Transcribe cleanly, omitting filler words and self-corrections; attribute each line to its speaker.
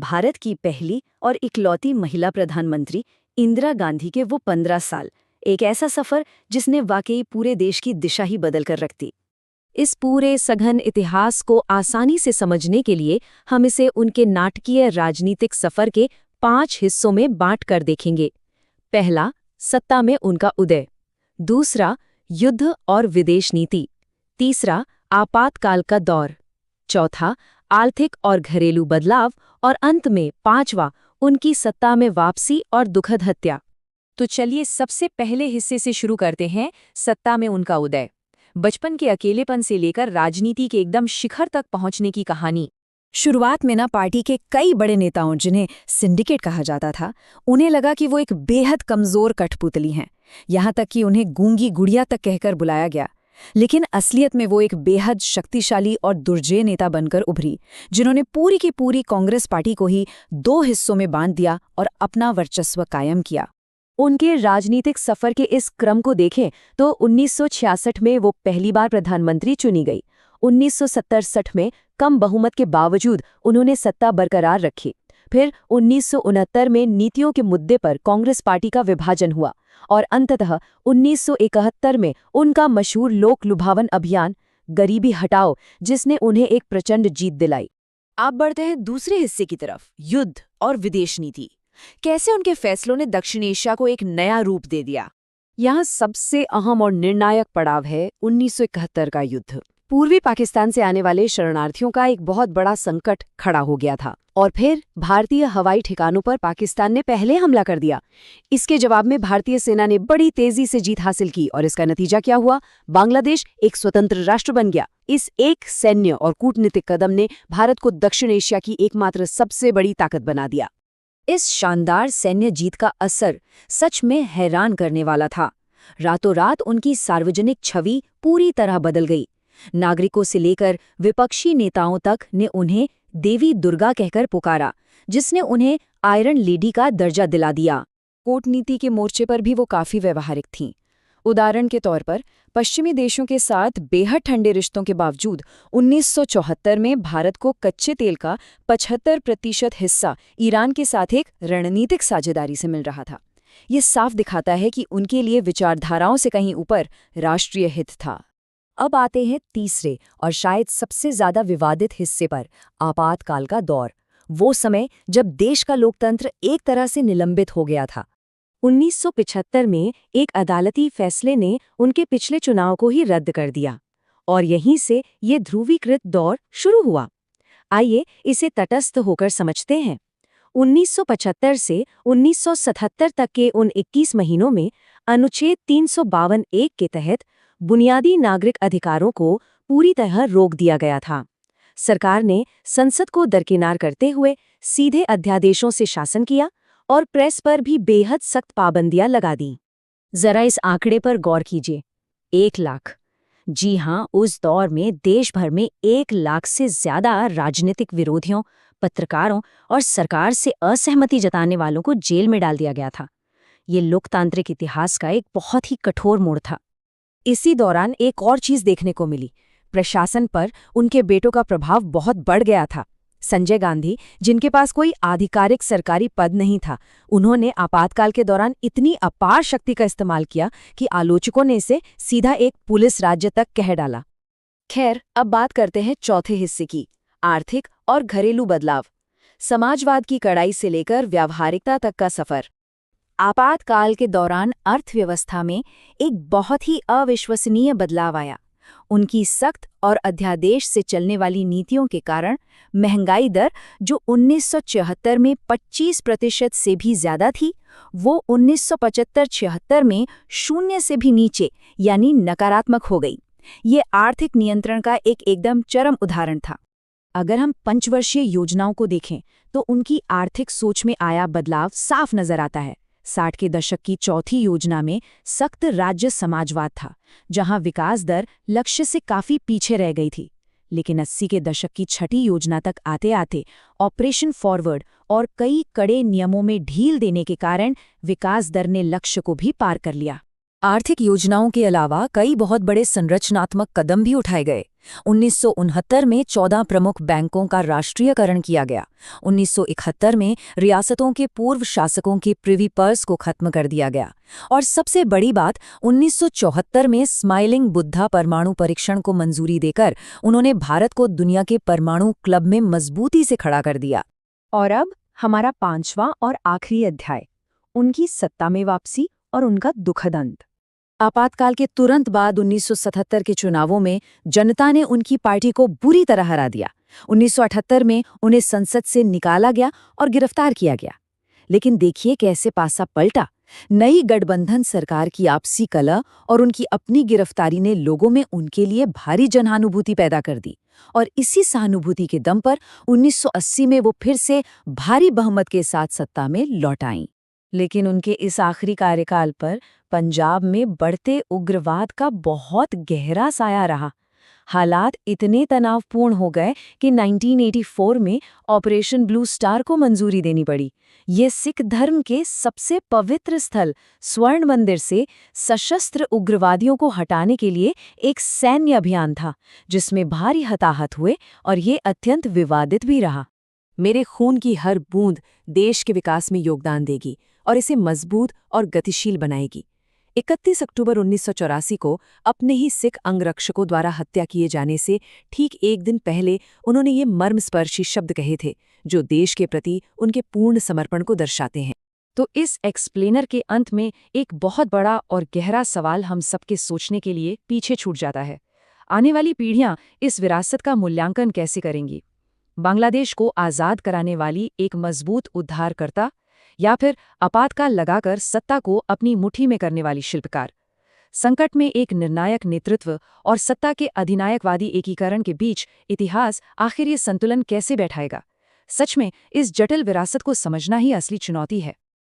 Speaker 1: भारत की पहली और इकलौती महिला प्रधानमंत्री इंदिरा गांधी के वो 15 साल, एक ऐसा सफर जिसने वाकई पूरे देश की दिशा ही बदल कर रख दी। इस पूरे सघन इतिहास को आसानी से समझने के लिए हम इसे उनके नाटकीय राजनीतिक सफर के 5 हिस्सों में बांट कर देखेंगे। पहला, सत्ता में उनका उदय। दूसरा, युद्ध और विदेश नीति। तीसरा, आपातकाल का दौर। चौथा, आर्थिक और घरेलू बदलाव। और अंत में पांचवा, उनकी सत्ता में वापसी और दुखद हत्या। तो चलिए सबसे पहले हिस्से से शुरू करते हैं, सत्ता में उनका उदय। बचपन के अकेलेपन से लेकर राजनीति के एकदम शिखर तक पहुंचने की कहानी।
Speaker 2: शुरुआत में पार्टी के कई बड़े नेताओं, जिन्हें सिंडिकेट कहा जाता था, उन्हें लगा कि वो एक बेहद कमजोर कठपुतली हैं। यहाँ तक कि उन्हें गूंगी गुड़िया तक कहकर बुलाया गया। लेकिन असलियत में वो एक बेहद शक्तिशाली और दुर्जय नेता बनकर उभरी, जिन्होंने पूरी की पूरी कांग्रेस पार्टी को ही 2 हिस्सों में बांट दिया और अपना वर्चस्व कायम किया।
Speaker 1: उनके राजनीतिक सफर के इस क्रम को देखें तो 1966 में वो पहली बार प्रधानमंत्री चुनी गई। 1967 में कम बहुमत के बावजूद उन्होंने सत्ता बरकरार रखी। फिर 1969 में नीतियों के मुद्दे पर कांग्रेस पार्टी का विभाजन हुआ और अंततः 1971 में उनका मशहूर लोक लुभावन अभियान गरीबी हटाओ, जिसने उन्हें एक प्रचंड जीत दिलाई।
Speaker 2: आप बढ़ते हैं दूसरे हिस्से की तरफ, युद्ध और विदेश नीति। कैसे उनके फैसलों ने दक्षिण एशिया को एक नया रूप दे दिया।
Speaker 1: यहाँ सबसे अहम और निर्णायक पड़ाव है 1971 का युद्ध। पूर्वी पाकिस्तान से आने वाले शरणार्थियों का एक बहुत बड़ा संकट खड़ा हो गया था और फिर भारतीय हवाई ठिकानों पर पाकिस्तान ने पहले हमला कर दिया। इसके जवाब में भारतीय सेना ने बड़ी तेजी से जीत हासिल की और इसका नतीजा क्या हुआ? बांग्लादेश एक स्वतंत्र राष्ट्र बन गया। इस एक सैन्य और कूटनीतिक कदम ने भारत को दक्षिण एशिया की एकमात्र सबसे बड़ी ताकत बना दिया।
Speaker 2: इस शानदार सैन्य जीत का असर सच में हैरान करने वाला था। रातों रात उनकी सार्वजनिक छवि पूरी तरह बदल गई। नागरिकों से लेकर विपक्षी नेताओं तक ने उन्हें देवी दुर्गा कहकर पुकारा, जिसने उन्हें आयरन लेडी का दर्जा दिला दिया। कूटनीति के मोर्चे पर भी वो काफी व्यवहारिक थीं। उदाहरण के तौर पर पश्चिमी देशों के साथ बेहद ठंडे रिश्तों के बावजूद 1974 में भारत को कच्चे तेल का 75% हिस्सा ईरान के साथ एक रणनीतिक साझेदारी से मिल रहा था। ये साफ दिखाता है कि उनके लिए विचारधाराओं से कहीं ऊपर राष्ट्रीय हित था।
Speaker 1: अब आते हैं तीसरे और शायद सबसे ज्यादा विवादित हिस्से पर, आपातकाल का दौर। वो समय जब देश का लोकतंत्र एक तरह से निलंबित हो गया था। 1975 में एक अदालती फैसले ने उनके पिछले चुनाव को ही रद्द कर दिया और यहीं से ये ध्रुवीकृत दौर शुरू हुआ। आइए इसे तटस्थ होकर समझते हैं। 1975 से 1977 तक के उन 21 महीनों में अनुच्छेद 352(1) के तहत बुनियादी नागरिक अधिकारों को पूरी तरह रोक दिया गया था। सरकार ने संसद को दरकिनार करते हुए सीधे अध्यादेशों से शासन किया और प्रेस पर भी बेहद सख्त पाबंदियां लगा दी। जरा इस आंकड़े पर गौर कीजिए, 1 लाख। जी हां, उस दौर में देश भर में 1 लाख से ज्यादा राजनीतिक विरोधियों, पत्रकारों और सरकार से असहमति जताने वालों को जेल में डाल दिया गया था। ये लोकतांत्रिक इतिहास का एक बहुत ही कठोर मोड़ था। इसी दौरान एक और चीज देखने को मिली, प्रशासन पर उनके बेटों का प्रभाव बहुत बढ़ गया था। संजय गांधी, जिनके पास कोई आधिकारिक सरकारी पद नहीं था, उन्होंने आपातकाल के दौरान इतनी अपार शक्ति का इस्तेमाल किया कि आलोचकों ने इसे सीधा एक पुलिस राज्य तक कह डाला। खैर, अब बात करते हैं चौथे हिस्से की, आर्थिक और घरेलू बदलाव। समाजवाद की कड़ाई से लेकर व्यावहारिकता तक का सफर। आपातकाल के दौरान अर्थव्यवस्था में एक बहुत ही अविश्वसनीय बदलाव आया। उनकी सख्त और अध्यादेश से चलने वाली नीतियों के कारण महंगाई दर, जो 1974 में 25% से भी ज्यादा थी, वो 1975-76 में 0 से भी नीचे यानी नकारात्मक हो गई। ये आर्थिक नियंत्रण का एक एकदम चरम उदाहरण था। अगर हम पंचवर्षीय योजनाओं को देखें तो उनकी आर्थिक सोच में आया बदलाव साफ नजर आता है। 60 के दशक की चौथी योजना में सख्त राज्य समाजवाद था, जहां विकास दर लक्ष्य से काफी पीछे रह गई थी। लेकिन 80 के दशक की छठी योजना तक आते आते ऑपरेशन फॉरवर्ड और कई कड़े नियमों में ढील देने के कारण विकास दर ने लक्ष्य को भी पार कर लिया।
Speaker 2: आर्थिक योजनाओं के अलावा कई बहुत बड़े संरचनात्मक कदम भी उठाए गए। 1969 में 14 प्रमुख बैंकों का राष्ट्रीयकरण किया गया। 1971 में रियासतों के पूर्व शासकों के प्रिवी पर्स को खत्म कर दिया गया। और सबसे बड़ी बात, 1974 में स्माइलिंग बुद्धा परमाणु परीक्षण को मंजूरी देकर उन्होंने भारत को दुनिया के परमाणु क्लब में मजबूती से खड़ा कर दिया।
Speaker 1: और अब हमारा 5वां और आखिरी अध्याय, उनकी सत्ता में वापसी और उनका दुखद अंत।
Speaker 2: आपातकाल के तुरंत बाद 1977 के चुनावों में जनता ने उनकी पार्टी को बुरी तरह हरा दिया। 1978 में उन्हें संसद से निकाला गया और गिरफ्तार किया गया। लेकिन देखिए कैसे पासा पलटा। नई गठबंधन सरकार की आपसी कलह और उनकी अपनी गिरफ्तारी ने लोगों में उनके लिए भारी जनानुभूति पैदा कर दी। और इसी सहानुभूति के दम पर 1980 में वो फिर से भारी बहुमत के साथ सत्ता में लौट आईं। लेकिन उनके इस आखिरी कार्यकाल पर पंजाब में बढ़ते उग्रवाद का बहुत गहरा साया रहा। हालात इतने तनावपूर्ण हो गए कि 1984 में ऑपरेशन ब्लू स्टार को मंजूरी देनी पड़ी। ये सिख धर्म के सबसे पवित्र स्थल स्वर्ण मंदिर से सशस्त्र उग्रवादियों को हटाने के लिए एक सैन्य अभियान था, जिसमें भारी हताहत हुए और ये अत्यंत विवादित भी रहा।
Speaker 3: मेरे खून की हर बूंद देश के विकास में योगदान देगी और इसे मजबूत और गतिशील बनाएगी। 31 अक्टूबर 1984 को अपने ही सिख अंगरक्षकों द्वारा हत्या किए जाने से ठीक एक दिन पहले उन्होंने ये मर्मस्पर्शी शब्द कहे थे, जो देश के प्रति उनके पूर्ण समर्पण को दर्शाते हैं।
Speaker 2: तो इस एक्सप्लेनर के अंत में एक बहुत बड़ा और गहरा सवाल हम सबके सोचने के लिए पीछे छूट जाता है। आने वाली पीढ़ियां इस विरासत का मूल्यांकन कैसे करेंगी? बांग्लादेश को आज़ाद कराने वाली एक मजबूत उद्धारकर्ता, या फिर आपातकाल लगाकर सत्ता को अपनी मुट्ठी में करने वाली शिल्पकार? संकट में एक निर्णायक नेतृत्व और सत्ता के अधिनायकवादी एकीकरण के बीच इतिहास आखिर ये संतुलन कैसे बैठाएगा? सच में इस जटिल विरासत को समझना ही असली चुनौती है।